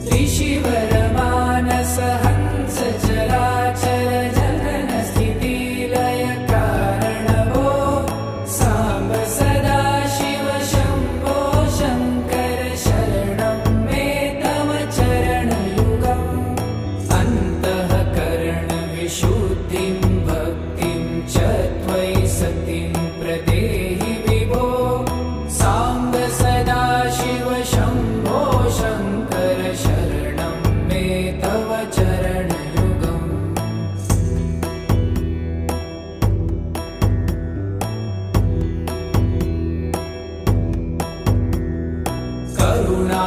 ऋषिवरमानस हंस चराचर जनन स्थिति लय कारणभो साम्ब सदा शिव शम्भो शङ्कर शरणं मे तव चरणयुगम् अन्तःकरण विशुद्धिं भक्तिं च त्वयि सतिं प्रदेहि विभो साम्ब सदा शिव शम्भो शङ्कर शरणं मे तव चरणयुगम् करुणा